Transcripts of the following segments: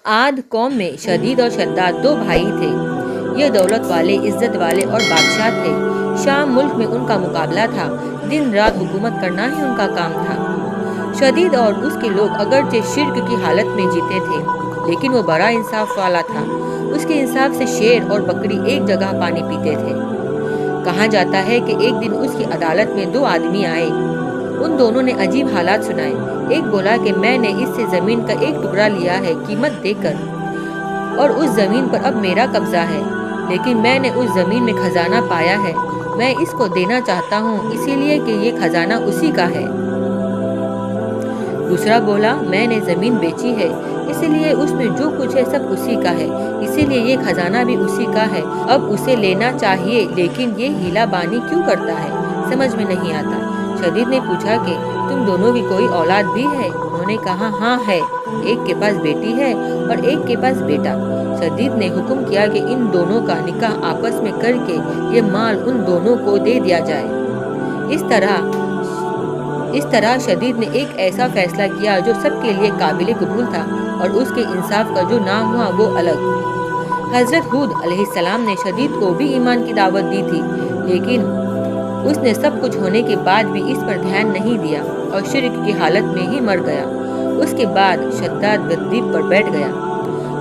عاد قوم میں شدید اور شداد دو بھائی تھے۔ یہ دولت والے، عزت والے اور بادشاہ تھے۔ شام ملک میں ان کا مقابلہ تھا۔ دن رات حکومت کرنا ہی ان کا کام تھا۔ شدید اور اس کے لوگ اگرچہ شرک کی حالت میں جیتے تھے، لیکن وہ بڑا انصاف والا تھا۔ اس کے انصاف سے شیر اور بکری ایک جگہ پانی پیتے تھے۔ کہا جاتا ہے کہ ایک دن اس کی عدالت میں دو آدمی آئے۔ ان دونوں نے عجیب حالات سنائے۔ ایک بولا کہ میں نے اس سے زمین کا ایک ٹکڑا لیا ہے قیمت دے کر، اور اس زمین پر اب میرا قبضہ ہے، لیکن میں نے اس زمین میں خزانہ پایا ہے۔ میں اس کو دینا چاہتا ہوں، اسی لیے کہ یہ خزانہ اسی کا ہے۔ دوسرا بولا میں نے زمین بیچی ہے، اسی لیے اس میں جو کچھ ہے سب اسی کا ہے، اسی لیے یہ خزانہ بھی اسی کا ہے۔ اب اسے لینا چاہیے، لیکن یہ ہیلا بانی کیوں کرتا ہے، سمجھ میں نہیں آتا۔ شدید نے پوچھا کہ تم دونوں کی کوئی اولاد بھی ہے؟ انہوں نے کہا ہاں ہے، ایک کے پاس بیٹی ہے اور ایک کے پاس بیٹا۔ شدید نے حکم کیا کہ ان دونوں کا نکاح آپس میں کر کے یہ مال ان دونوں کو دے دیا جائے۔ اس طرح شدید نے ایک ایسا فیصلہ کیا جو سب کے لیے قابل قبول تھا، اور اس کے انصاف کا جو نام ہوا وہ الگ۔ حضرت ہود علیہ السلام نے شدید کو بھی ایمان کی دعوت دی تھی، لیکن اس نے سب کچھ ہونے کے بعد بھی اس پر دھیان نہیں دیا اور شرک کی حالت میں ہی مر گیا۔ اس کے بعد شداد گدی پر بیٹھ گیا۔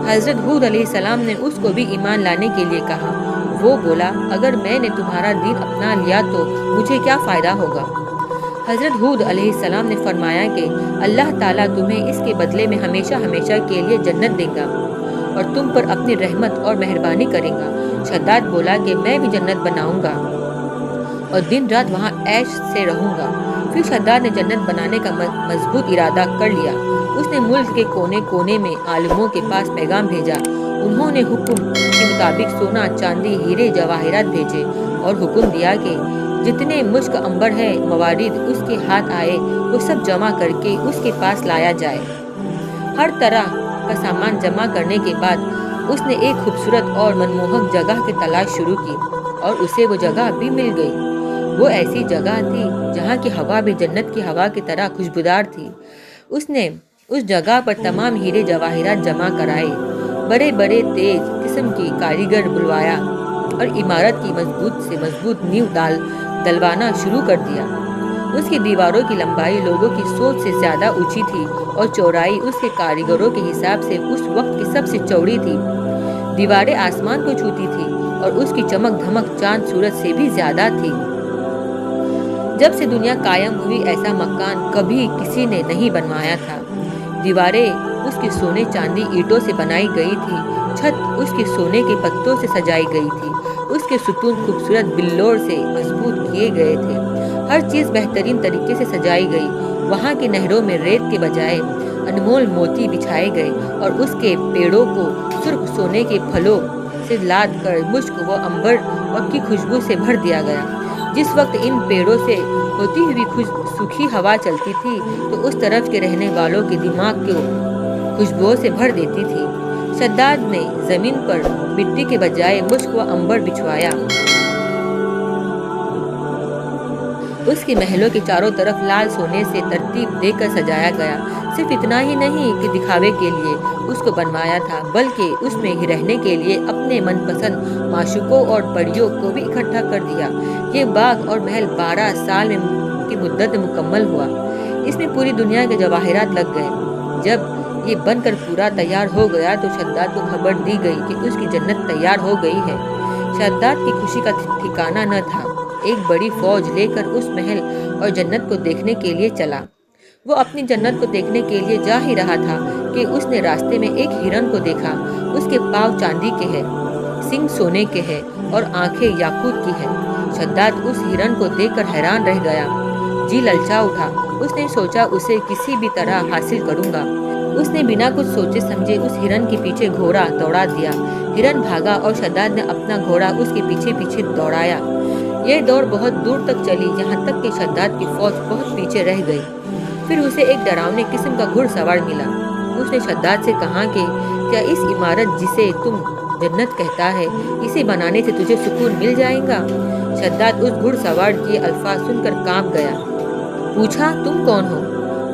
حضرت ہود علیہ السلام نے اس کو بھی ایمان لانے کے لیے کہا۔ وہ بولا اگر میں نے تمہارا دین اپنا لیا تو مجھے کیا فائدہ ہوگا؟ حضرت ہود علیہ السلام نے فرمایا کہ اللہ تعالیٰ تمہیں اس کے بدلے میں ہمیشہ ہمیشہ کے لیے جنت دے گا اور تم پر اپنی رحمت اور مہربانی کرے گا۔ شداد بولا کہ میں بھی جنت بناؤں گا اور دن رات وہاں عیش سے رہوں گا۔ پھر شداد نے جنت بنانے کا مضبوط ارادہ کر لیا۔ اس نے ملک کے کونے کونے میں عالموں کے پاس پیغام بھیجا۔ انہوں نے حکم کے مطابق سونا، چاندی، ہیرے، جواہرات بھیجے اور حکم دیا کہ جتنے مشک عنبر ہے موارد اس کے ہاتھ آئے وہ سب جمع کر کے اس کے پاس لایا جائے۔ ہر طرح کا سامان جمع کرنے کے بعد اس نے ایک خوبصورت اور منموہک جگہ کی تلاش شروع کی، اور اسے وہ جگہ بھی مل گئی۔ وہ ایسی جگہ تھی جہاں کی ہوا بھی جنت کی ہوا کی طرح خوشبودار تھی۔ اس نے اس جگہ پر تمام ہیرے جواہرات جمع کرائے، بڑے بڑے تیز قسم کی کاریگر بلوایا اور عمارت کی مضبوط سے مضبوط نیو دلوانا شروع کر دیا۔ اس کی دیواروں کی لمبائی لوگوں کی سوچ سے زیادہ اونچی تھی اور چوڑائی اس کے کاریگروں کے حساب سے اس وقت کی سب سے چوڑی تھی۔ دیواریں آسمان کو چھوتی تھی اور اس کی چمک دھمک چاند سورج سے بھی زیادہ تھی۔ جب سے دنیا قائم ہوئی ایسا مکان کبھی کسی نے نہیں بنوایا تھا۔ دیواریں اس کی سونے چاندی اینٹوں سے بنائی گئی تھی، چھت اس کی سونے کے پتوں سے سجائی گئی تھی، اس کے ستون خوبصورت بلور سے مضبوط کیے گئے تھے، ہر چیز بہترین طریقے سے سجائی گئی۔ وہاں کی نہروں میں ریت کے بجائے انمول موتی بچھائے گئے اور اس کے پیڑوں کو سرخ سونے کے پھلوں سے لاد کر مشک و عنبر کی خوشبو سے بھر دیا گیا۔ جس وقت ان پیڑوں سے ہوتی ہوئی سوکھی ہوا چلتی تھی تو اس طرف کے رہنے والوں کے دماغ کو خوشبوؤں سے بھر دیتی تھی۔ شداد نے زمین پر مٹی کے بجائے مشک و عنبر بچھوایا۔ اس کے محلوں کے چاروں طرف لال سونے سے ترتیب دے کر سجایا گیا۔ صرف اتنا ہی نہیں کہ دکھاوے کے لیے اس کو بنوایا تھا، بلکہ اس میں ہی رہنے کے لیے اپنے من پسند معشوقوں اور پریوں کو بھی اکٹھا کر دیا۔ یہ باغ اور محل 12 سال کی مدت میں مکمل ہوا۔ اس میں پوری دنیا کے جواہرات لگ گئے۔ جب یہ بن کر پورا تیار ہو گیا تو شداد کو خبر دی گئی کہ اس کی جنت تیار ہو گئی ہے۔ شداد کی خوشی کا ٹھکانہ نہ تھا۔ ایک بڑی فوج لے کر اس محل اور جنت کو دیکھنے کے لیے چلا۔ وہ اپنی جنت کو دیکھنے کے لیے جا ہی رہا تھا کہ اس نے راستے میں ایک ہرن کو دیکھا۔ اس کے پاؤں چاندی کے ہیں، سینگ سونے کے ہیں اور آنکھیں یاقوت کی ہیں۔ شداد اس ہرن کو دیکھ کر حیران رہ گیا، جی للچا اٹھا۔ اس نے سوچا اسے کسی بھی طرح حاصل کروں گا۔ اس نے بنا کچھ سوچے سمجھے اس ہرن کے پیچھے گھوڑا دوڑا دیا۔ ہرن بھاگا اور شداد نے اپنا گھوڑا اس کے پیچھے پیچھے دوڑایا۔ یہ دوڑ بہت دور تک چلی، یہاں تک کہ شداد کی فوج بہت پیچھے رہ گئی۔ پھر اسے ایک ڈراؤنے قسم کا گھڑ سوار ملا۔ اس نے شداد سے کہا کہ کیا اس عمارت جسے تم جنت کہتا ہے، اسے بنانے سے تجھے سکون مل جائے گا؟ شداد اس گھڑ سوار کے الفاظ سن کر کانپ گیا۔ پوچھا تم کون ہو؟